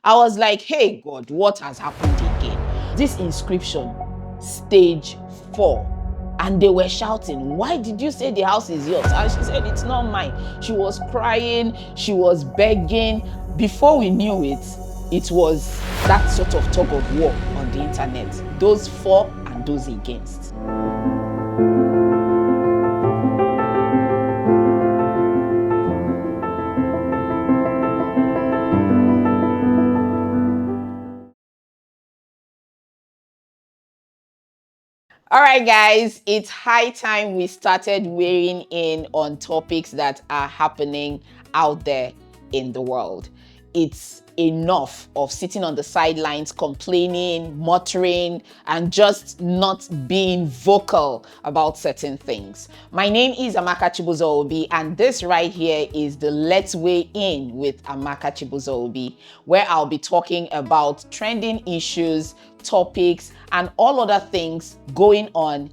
I was like, hey God, what has happened again? This inscription, stage 4. And they were shouting, why did you say the house is yours? And she said, it's not mine. She was crying, she was begging. Before we knew it, it was that sort of tug of war on the internet. Those for and those against. All right, guys, it's high time we started weighing in on topics that are happening out there in the world. It's enough of sitting on the sidelines, complaining, muttering, and just not being vocal about certain things. My name is Amaka Chibuzo-Obi, and this right here is the Let's Weigh In with Amaka Chibuzo-Obi, where I'll be talking about trending issues, topics, and all other things going on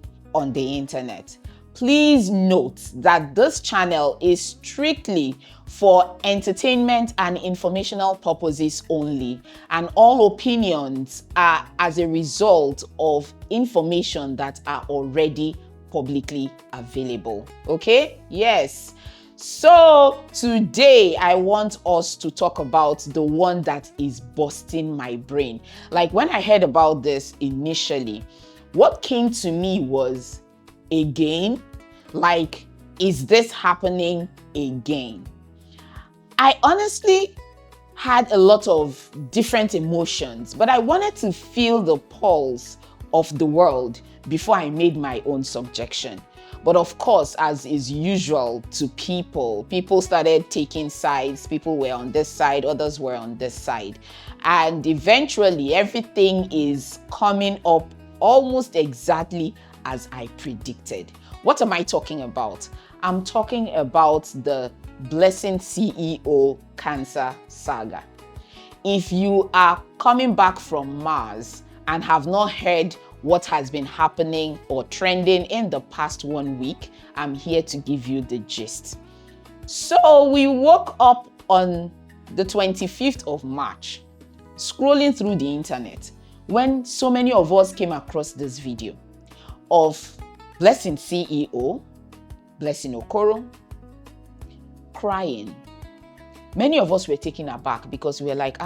the internet. Please note that this channel is strictly for entertainment and informational purposes only, and all opinions are as a result of information that are already publicly available. Okay? Yes. So today I want us to talk about the one that is busting my brain. Like when I heard about this initially, what came to me was, again? Like, is this happening again? I honestly had a lot of different emotions, but I wanted to feel the pulse of the world before I made my own subjection. But of course, as is usual to people started taking sides. People were on this side, others were on this side. And eventually, everything is coming up almost exactly as I predicted. What am I talking about? I'm talking about the Blessing CEO cancer saga. If you are coming back from Mars and have not heard what has been happening or trending in the past 1 week, I'm here to give you the gist. So we woke up on the 25th of March, scrolling through the internet, when so many of us came across this video of Blessing CEO, Blessing Okoro, crying. Many of us were taken aback because we were like,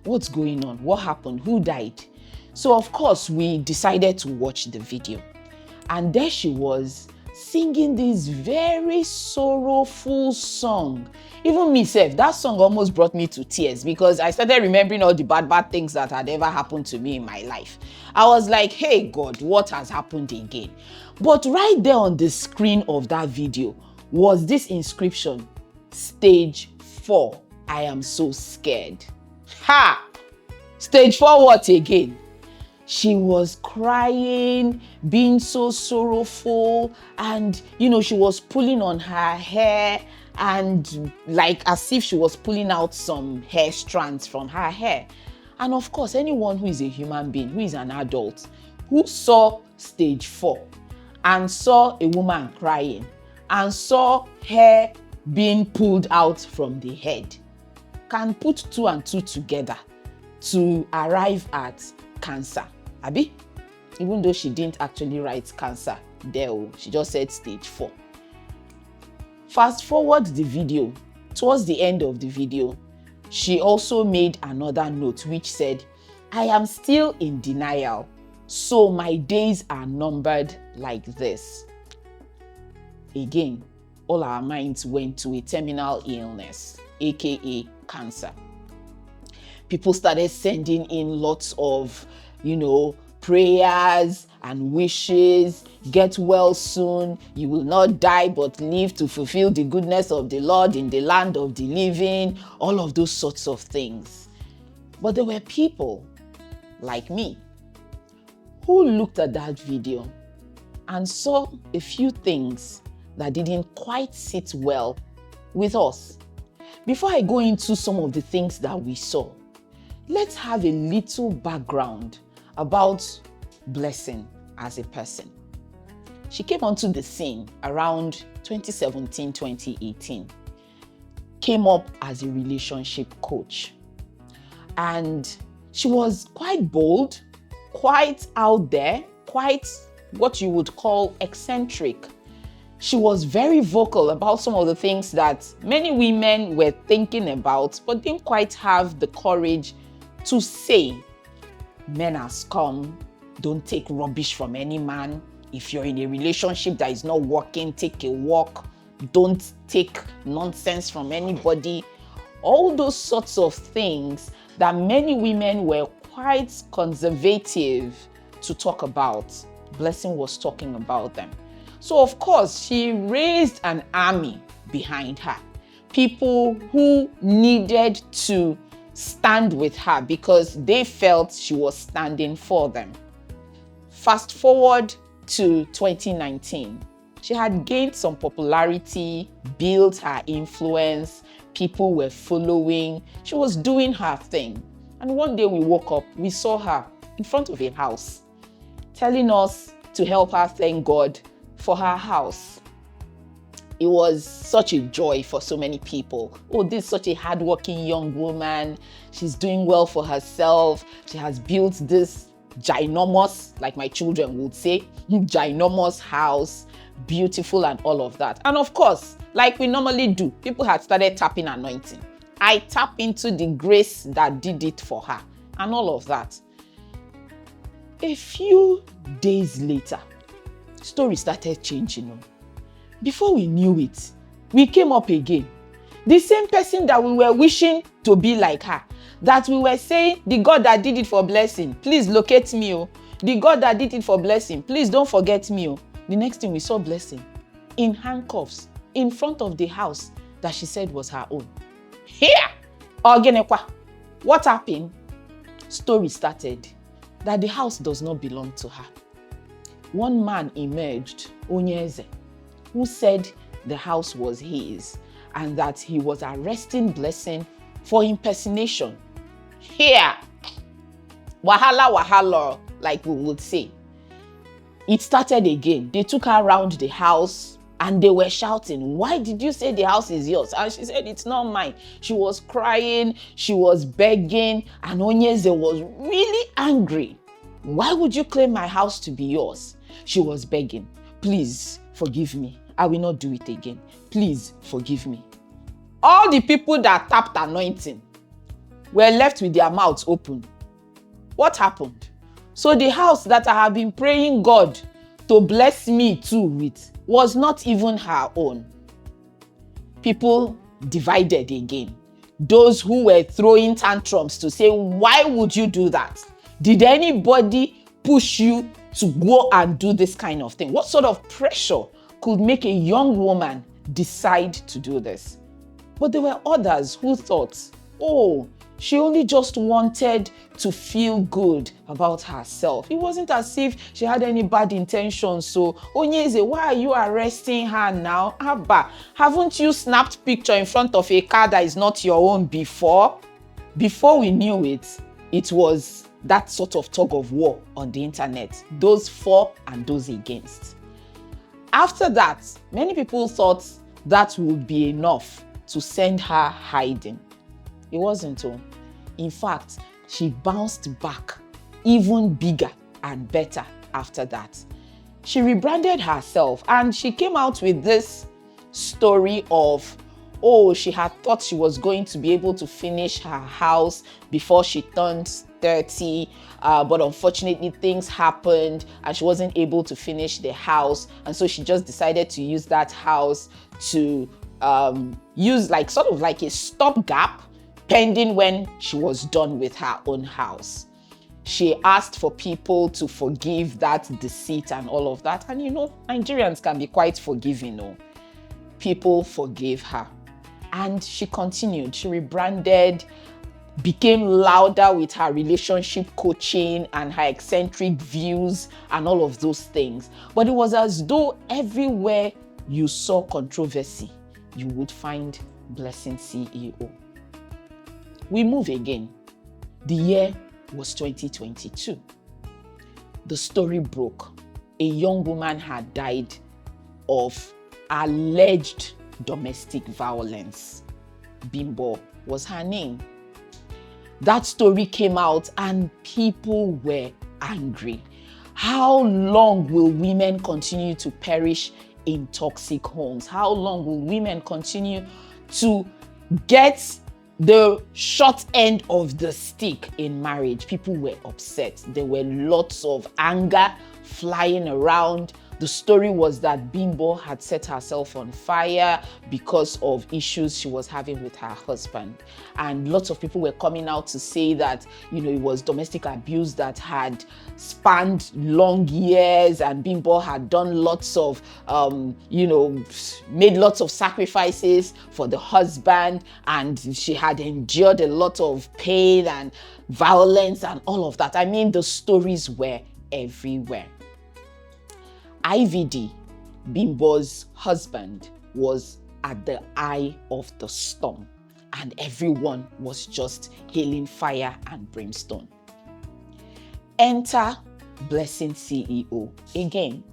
what's going on? What happened? Who died? So of course we decided to watch the video. And there she was singing this very sorrowful song. Even myself, that song almost brought me to tears because I started remembering all the bad things that had ever happened to me in my life. I was like, hey God, what has happened again? But right there on the screen of that video was this inscription, stage 4, I am so scared. Ha! Stage 4 what again? She was crying, being so sorrowful, and she was pulling on her hair, and like as if she was pulling out some hair strands from her hair. And of course, anyone who is a human being, who is an adult, who saw stage 4 and saw a woman crying and saw hair being pulled out from the head can put 2 and 2 together to arrive at cancer. Abi? Even though she didn't actually write cancer there, she just said stage 4. Fast forward the video. Towards the end of the video, she also made another note which said, I am still in denial, so my days are numbered like this. Again, all our minds went to a terminal illness, aka cancer. People started sending in lots of, prayers and wishes. Get well soon. You will not die but live to fulfill the goodness of the Lord in the land of the living. All of those sorts of things. But there were people like me who looked at that video and saw a few things that didn't quite sit well with us. Before I go into some of the things that we saw, let's have a little background about Blessing as a person. She came onto the scene around 2017-2018, came up as a relationship coach. And she was quite bold, quite out there, quite what you would call eccentric. She was very vocal about some of the things that many women were thinking about, but didn't quite have the courage to say. Men are scum. Don't take rubbish from any man. If you're in a relationship that is not working, take a walk. Don't take nonsense from anybody. All those sorts of things that many women were quite conservative to talk about. Blessing was talking about them. So of course, she raised an army behind her. People who needed to stand with her because they felt she was standing for them. Fast forward to 2019. She had gained some popularity, built her influence, people were following, she was doing her thing. And one day we woke up, we saw her in front of a house, telling us to help her thank God for her house. It was such a joy for so many people. Oh, this is such a hardworking young woman. She's doing well for herself. She has built this ginormous, like my children would say, ginormous house, beautiful and all of that. And of course, like we normally do, people had started tapping anointing. I tap into the grace that did it for her and all of that. A few days later, story started changing. Before we knew it, we came up again. The same person that we were wishing to be like her, that we were saying, the God that did it for blessing, please locate me. Oh. The God that did it for blessing, please don't forget me. Oh. The next thing we saw blessing in handcuffs in front of the house that she said was her own. Here! Ogenekwa. What happened? Story started that the house does not belong to her. One man emerged, Onyeze, who said the house was his and that he was arresting Blessing for impersonation. Here, wahala wahala, like we would say. It started again. They took her around the house and they were shouting, why did you say the house is yours? And she said, it's not mine. She was crying, she was begging, and Onyeze was really angry. Why would you claim my house to be yours? She was begging, please forgive me. I will not do it again. Please forgive me. All the people that tapped anointing were left with their mouths open. What happened? So the house that I have been praying God to bless me too with was not even her own. People divided again. Those who were throwing tantrums to say, why would you do that? Did anybody push you to go and do this kind of thing? What sort of pressure could make a young woman decide to do this? But there were others who thought, oh, she only just wanted to feel good about herself. It wasn't as if she had any bad intentions. So, Onyeze, why are you arresting her now? Abba, haven't you snapped picture in front of a car that is not your own before? Before we knew it, it was that sort of tug of war on the internet. Those for and those against. After that, many people thought that would be enough to send her hiding. It wasn't. In fact, she bounced back even bigger and better after that. She rebranded herself and she came out with this story of, oh, she had thought she was going to be able to finish her house before she turned 30, but unfortunately things happened and she wasn't able to finish the house, and so she just decided to use that house to use like sort of like a stopgap pending when she was done with her own house. She asked for people to forgive that deceit and all of that, and Nigerians can be quite forgiving. People forgave her, and she continued. She rebranded, became louder with her relationship coaching and her eccentric views and all of those things. But it was as though everywhere you saw controversy, you would find Blessing CEO. We move again. The year was 2022. The story broke. A young woman had died of alleged domestic violence. Bimbo was her name. that story came out and people were angry. How long will women continue to perish in toxic homes? How long will women continue to get the short end of the stick in marriage? People were upset. There were lots of anger flying around. The story was that Bimbo had set herself on fire because of issues she was having with her husband. And lots of people were coming out to say that, it was domestic abuse that had spanned long years, and Bimbo had done lots of, made lots of sacrifices for the husband, and she had endured a lot of pain and violence and all of that. I mean, the stories were everywhere. IVD, Bimbo's husband, was at the eye of the storm, and everyone was just hailing fire and brimstone. Enter Blessing CEO again,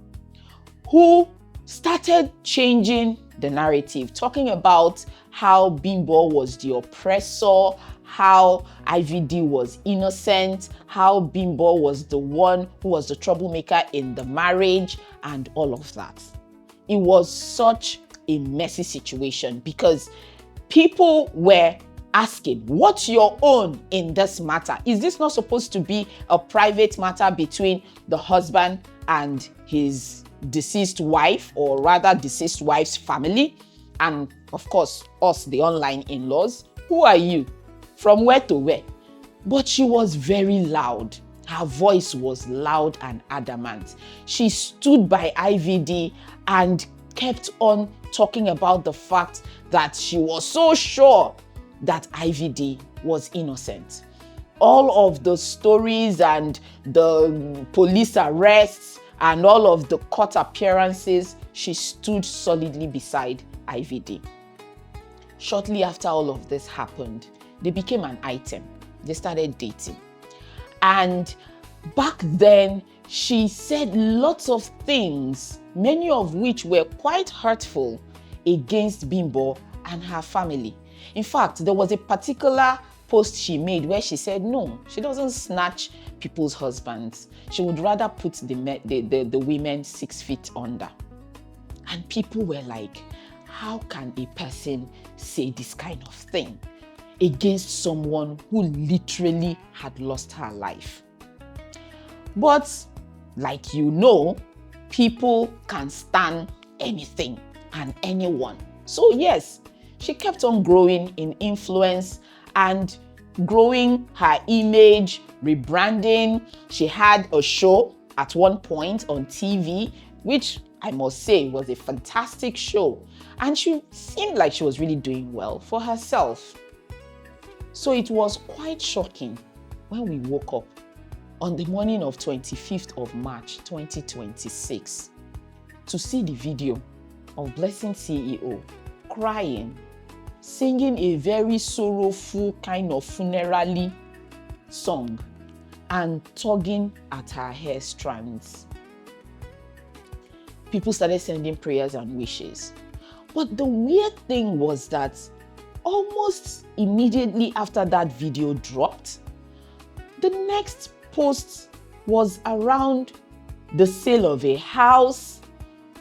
who started changing the narrative, talking about how Bimbo was the oppressor, how IVD was innocent, how Bimbo was the one who was the troublemaker in the marriage, and all of that. It was such a messy situation because people were asking, what's your own in this matter? Is this not supposed to be a private matter between the husband and his deceased wife, or rather deceased wife's family, and of course us, the online in-laws? Who are you? From where to where? But she was very loud. Her voice was loud and adamant. She stood by IVD and kept on talking about the fact that she was so sure that IVD was innocent. All of the stories and the police arrests and all of the court appearances, she stood solidly beside IVD. Shortly after all of this happened, they became an item. They started dating. And back then, she said lots of things, many of which were quite hurtful against Bimbo and her family. In fact, there was a particular post she made where she said, no, she doesn't snatch people's husbands. She would rather put the women 6 feet under. And people were like, how can a person say this kind of thing against someone who literally had lost her life? But like people can stand anything and anyone. So yes, she kept on growing in influence and growing her image, rebranding. She had a show at one point on TV, which I must say was a fantastic show. And she seemed like she was really doing well for herself. So it was quite shocking when we woke up on the morning of 25th of March 2026 to see the video of Blessing CEO crying, singing a very sorrowful kind of funerally song and tugging at her hair strands. People started sending prayers and wishes. But the weird thing was that almost immediately after that video dropped, the next post was around the sale of a house.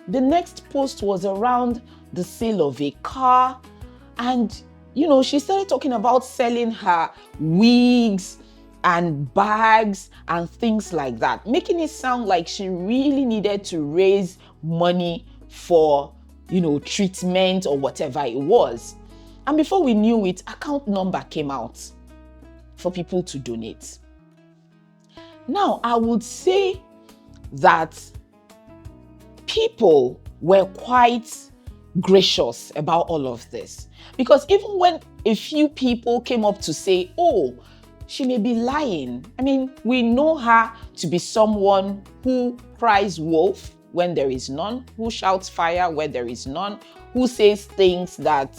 The next post was around the sale of a car. And, she started talking about selling her wigs and bags and things like that, making it sound like she really needed to raise money for, treatment or whatever it was. And before we knew it, account number came out for people to donate. Now, I would say that people were quite gracious about all of this, because even when a few people came up to say, oh, she may be lying. I mean, we know her to be someone who cries wolf when there is none, who shouts fire where there is none, who says things that,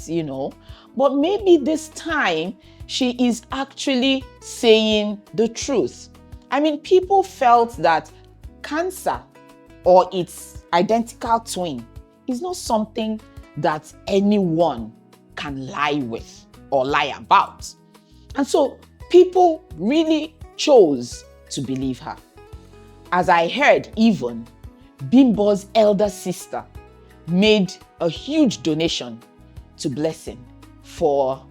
but maybe this time she is actually saying the truth. I mean, people felt that cancer or its identical twin is not something that anyone can lie with or lie about. And so People really chose to believe her. As I heard, even Bimbo's elder sister made a huge donation to Blessing for,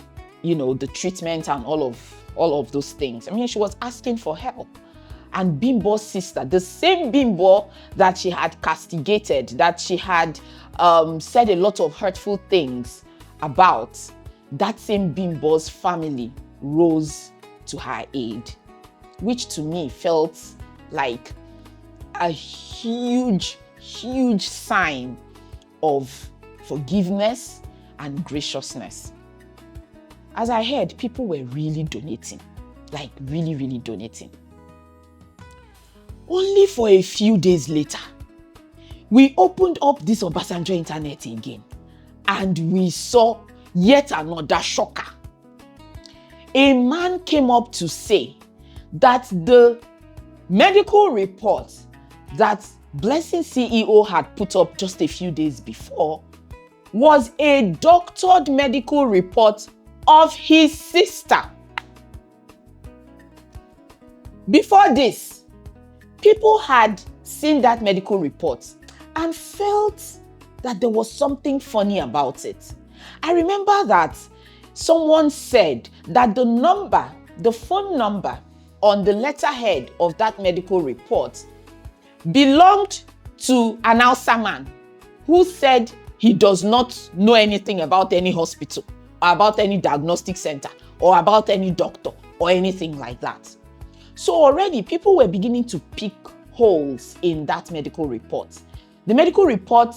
the treatment and all of those things. I mean, she was asking for help. And Bimbo's sister, the same Bimbo that she had castigated, that she had said a lot of hurtful things about, that same Bimbo's family rose to her aid, which to me felt like a huge, huge sign of forgiveness and graciousness. As I heard, people were really donating, like really, really donating. Only for a few days later, we opened up this Obasanjo internet again, and we saw yet another shocker. A man came up to say that the medical report that Blessing CEO had put up just a few days before was a doctored medical report of his sister. Before this, people had seen that medical report and felt that there was something funny about it. I remember that someone said that the phone number on the letterhead of that medical report belonged to an Hausa man who said he does not know anything about any hospital or about any diagnostic center or about any doctor or anything like that. So already people were beginning to pick holes in that medical report. The medical report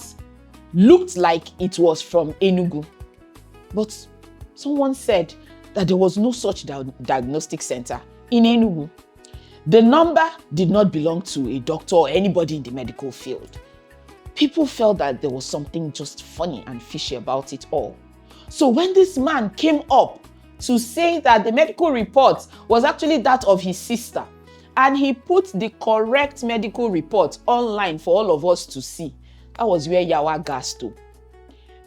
looked like it was from Enugu, but someone said that there was no such diagnostic center in Enugu. The number did not belong to a doctor or anybody in the medical field. People felt that there was something just funny and fishy about it all. So when this man came up to say that the medical report was actually that of his sister, and he put the correct medical report online for all of us to see, that was where Yawa gasped.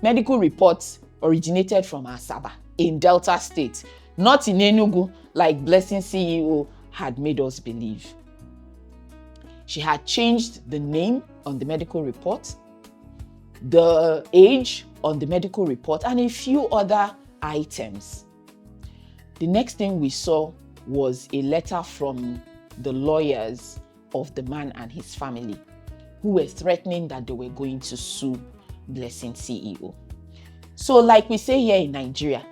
Medical reports originated from Asaba in Delta State, not in Enugu like Blessing CEO had made us believe. She had changed the name on the medical report, the age on the medical report, and a few other items. The next thing we saw was a letter from the lawyers of the man and his family, who were threatening that they were going to sue Blessing CEO. So like we say here in Nigeria,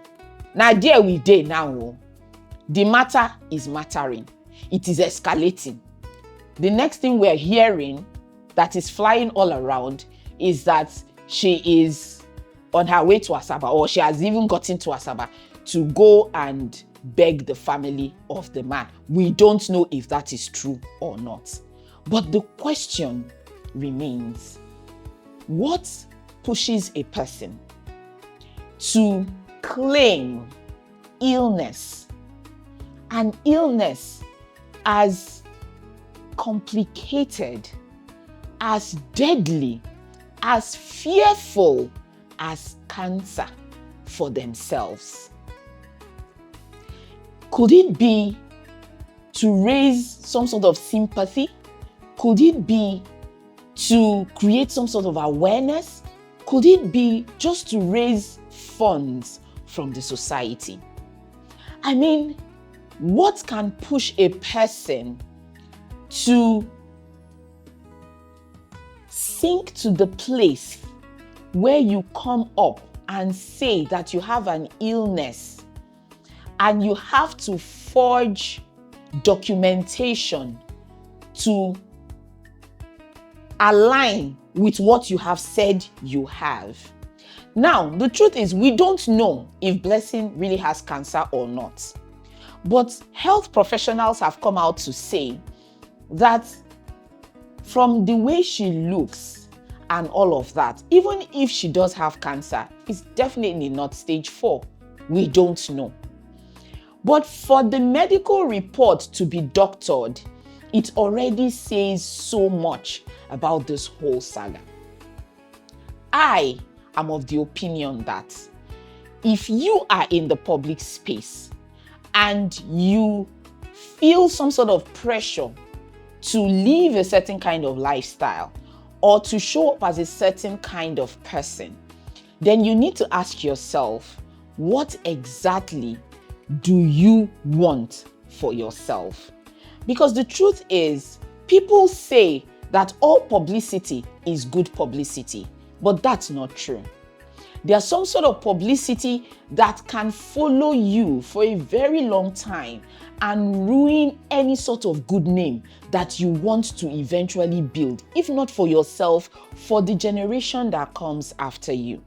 now there we dey now. The matter is mattering. It is escalating. The next thing we're hearing that is flying all around is that she is on her way to Asaba, or she has even gotten to Asaba to go and beg the family of the man. We don't know if that is true or not. But the question remains, what pushes a person to claim illness, an illness as complicated, as deadly, as fearful as cancer for themselves? Could it be to raise some sort of sympathy? Could it be to create some sort of awareness? Could it be just to raise funds from the society? I mean, what can push a person to sink to the place where you come up and say that you have an illness and you have to forge documentation to align with what you have said you have? Now, the truth is, we don't know if Blessing really has cancer or not. But health professionals have come out to say that from the way she looks and all of that, even if she does have cancer, it's definitely not stage 4. We don't know. But for the medical report to be doctored, it already says so much about this whole saga. I am of the opinion that if you are in the public space and you feel some sort of pressure to live a certain kind of lifestyle or to show up as a certain kind of person, then you need to ask yourself, what exactly do you want for yourself? Because the truth is, people say that all publicity is good publicity, but that's not true. There's some sort of publicity that can follow you for a very long time and ruin any sort of good name that you want to eventually build, if not for yourself, for the generation that comes after you.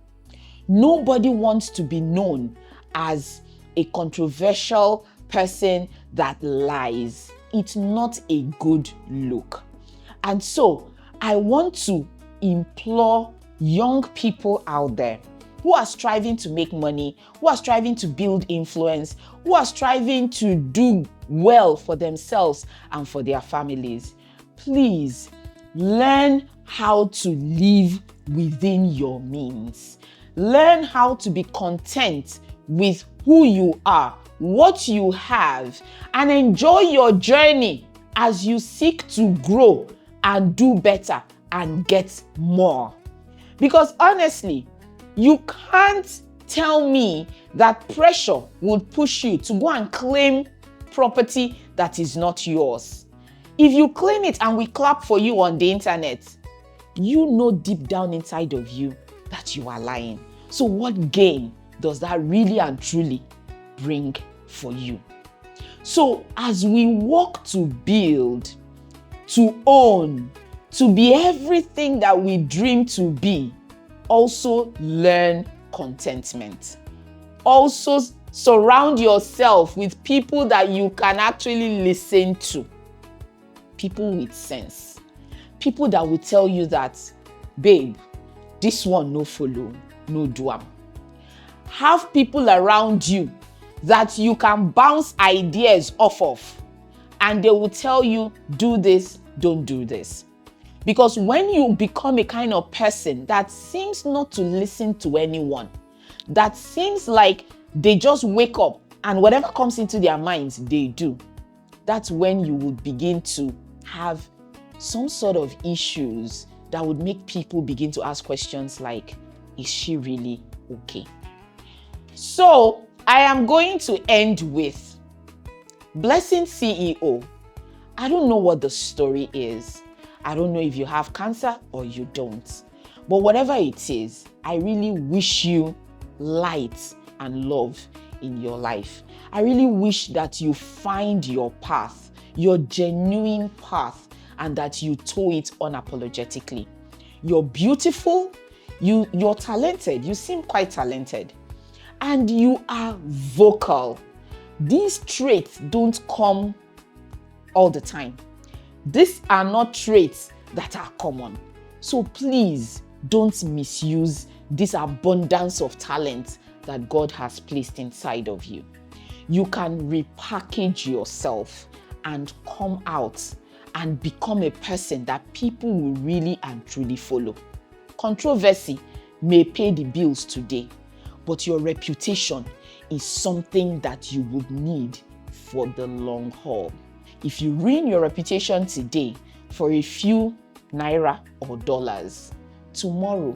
Nobody wants to be known as a controversial person that lies. It's not a good look. And so I want to implore young people out there who are striving to make money, who are striving to build influence, who are striving to do well for themselves and for their families. Please learn how to live within your means. Learn how to be content with who you are, what you have, and enjoy your journey as you seek to grow and do better and get more. Because honestly, you can't tell me that pressure would push you to go and claim property that is not yours. If you claim it and we clap for you on the internet, you know deep down inside of you that you are lying. So what gain does that really and truly bring for you? So as we work to build, to own, to be everything that we dream to be, also learn contentment. Also surround yourself with people that you can actually listen to. People with sense. People that will tell you that, babe, this one no follow, no do am. Have people around you that you can bounce ideas off of, and they will tell you, do this, don't do this. Because when you become a kind of person that seems not to listen to anyone, that seems like they just wake up and whatever comes into their minds, they do, that's when you would begin to have some sort of issues that would make people begin to ask questions like, is she really okay? So I am going to end with Blessing CEO. I don't know what the story is. I don't know if you have cancer or you don't. But whatever it is, I really wish you light and love in your life. I really wish that you find your path, your genuine path, and that you toe it unapologetically. You're beautiful, you're talented, you seem quite talented, and you are vocal. These traits don't come all the time. These are not traits that are common. So please don't misuse this abundance of talent that God has placed inside of you. You can repackage yourself and come out and become a person that people will really and truly follow. Controversy may pay the bills today, but your reputation is something that you would need for the long haul. If you ruin your reputation today for a few naira or dollars, tomorrow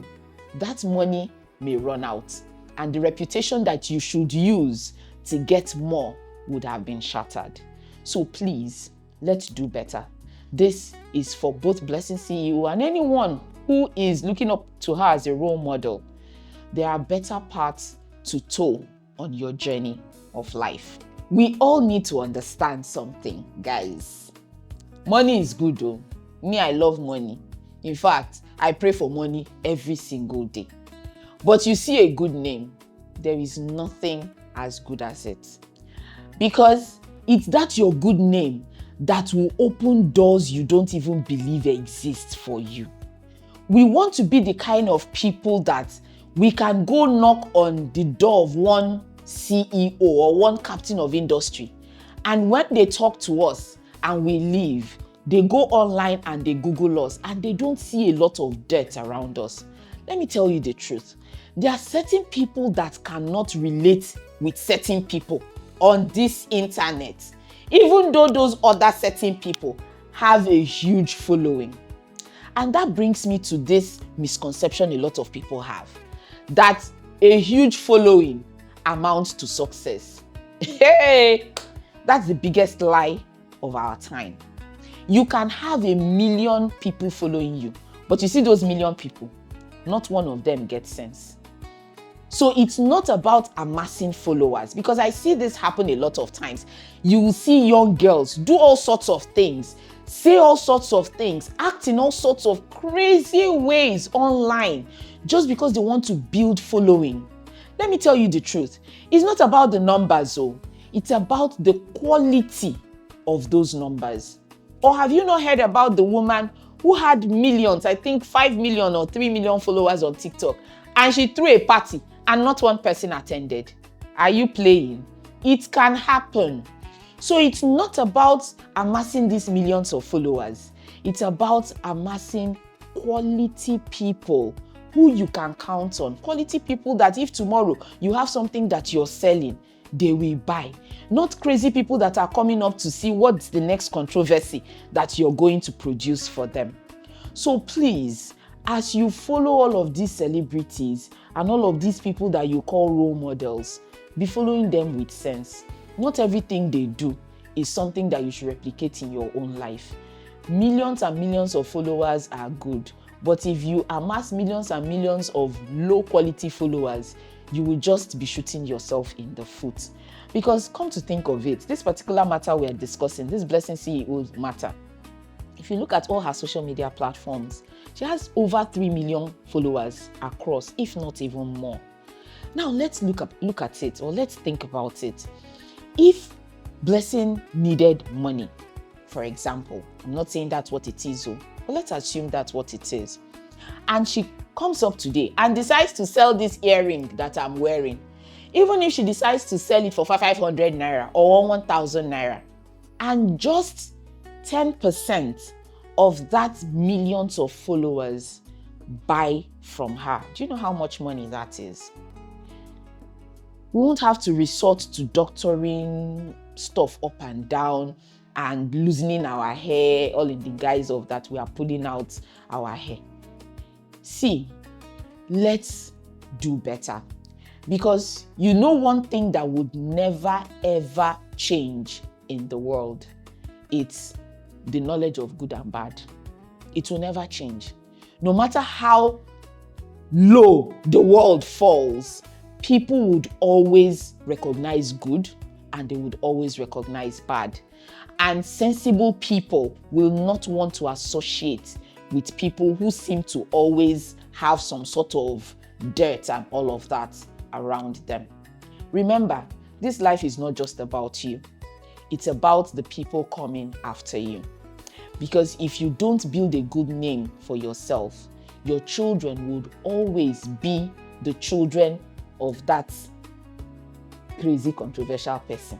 that money may run out and the reputation that you should use to get more would have been shattered. So please, let's do better. This is for both Blessing CEO and anyone who is looking up to her as a role model. There are better paths to toe on your journey of life. We all need to understand something, guys. Money is good though. Me, I love money. In fact, I pray for money every single day. But you see a good name, there is nothing as good as it. Because it's that your good name that will open doors you don't even believe exist for you. We want to be the kind of people that we can go knock on the door of one CEO or one captain of industry, and when they talk to us and we leave, they go online and they Google us and they don't see a lot of dirt around us. Let me tell you the truth. There are certain people that cannot relate with certain people. on this internet, even though those other certain people have a huge following. And that brings me to this misconception a lot of people have, that a huge following amounts to success. Hey, that's the biggest lie of our time. You can have 1 million people following you, but you see those million people, not one of them gets sense. So it's not about amassing followers, because I see this happen a lot of times. You will see young girls do all sorts of things, say all sorts of things, act in all sorts of crazy ways online just because they want to build following. Let me tell you the truth. It's not about the numbers, though. It's about the quality of those numbers. Or have you not heard about the woman who had millions, I think 5 million or 3 million followers on TikTok, and she threw a party and not one person attended? Are you playing? It can happen. So it's not about amassing these millions of followers. It's about amassing quality people who you can count on. Quality people that if tomorrow you have something that you're selling, they will buy. Not crazy people that are coming up to see what's the next controversy that you're going to produce for them. So please, as you follow all of these celebrities and all of these people that you call role models, be following them with sense. Not everything they do is something that you should replicate in your own life. Millions and millions of followers are good, but if you amass millions and millions of low quality followers, you will just be shooting yourself in the foot. Because come to think of it, this particular matter we are discussing, this Blessing CEO matter, if you look at all her social media platforms, she has over 3 million followers across, if not even more. Now let's look at it, or let's think about it. If Blessing needed money, for example, I'm not saying that's what it is, but let's assume that's what it is, and she comes up today and decides to sell this earring that I'm wearing, even if she decides to sell it for 500 naira or 1,000 naira, and just 10% of that millions of followers buy from her, do you know how much money that is? We won't have to resort to doctoring stuff up and down and loosening our hair, all in the guise of that we are pulling out our hair. See, let's do better. Because you know one thing that would never ever change in the world, it's the knowledge of good and bad. It will never change. No matter how low the world falls, people would always recognize good and they would always recognize bad. And sensible people will not want to associate with people who seem to always have some sort of dirt and all of that around them. Remember, this life is not just about you. It's about the people coming after you. Because if you don't build a good name for yourself, your children would always be the children of that crazy, controversial person.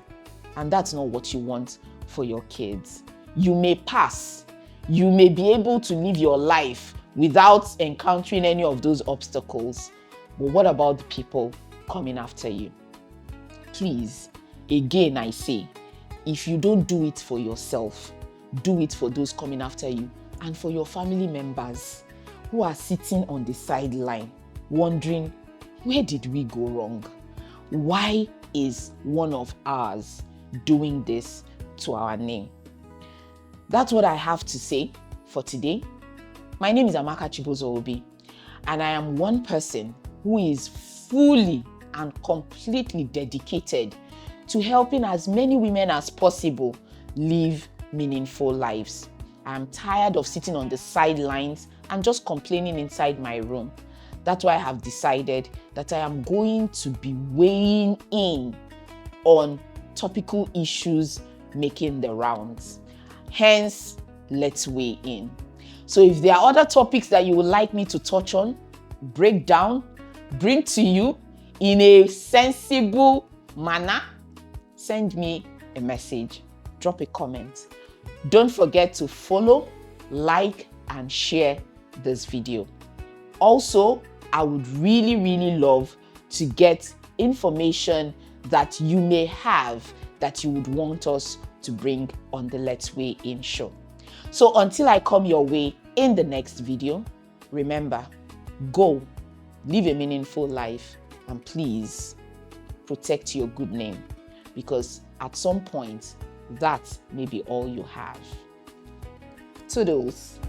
And that's not what you want for your kids. You may pass. You may be able to live your life without encountering any of those obstacles. But what about the people coming after you? Please, again I say, if you don't do it for yourself, do it for those coming after you and for your family members who are sitting on the sideline wondering, where did we go wrong? Why is one of ours doing this to our name? That's what I have to say for today. My name is Amaka Chibuzo-Obi, and I am one person who is fully and completely dedicated to helping as many women as possible live meaningful lives. I'm tired of sitting on the sidelines and just complaining inside my room. That's why I have decided that I am going to be weighing in on topical issues making the rounds. Hence, let's weigh in. So if there are other topics that you would like me to touch on, break down, bring to you in a sensible manner, send me a message, drop a comment. Don't forget to follow, like, and share this video. Also, I would really love to get information that you may have that you would want us to bring on the Let's Weigh In show. So until I come your way in the next video, remember, go, live a meaningful life, and please protect your good name, because at some point, that may be all you have. Toodles.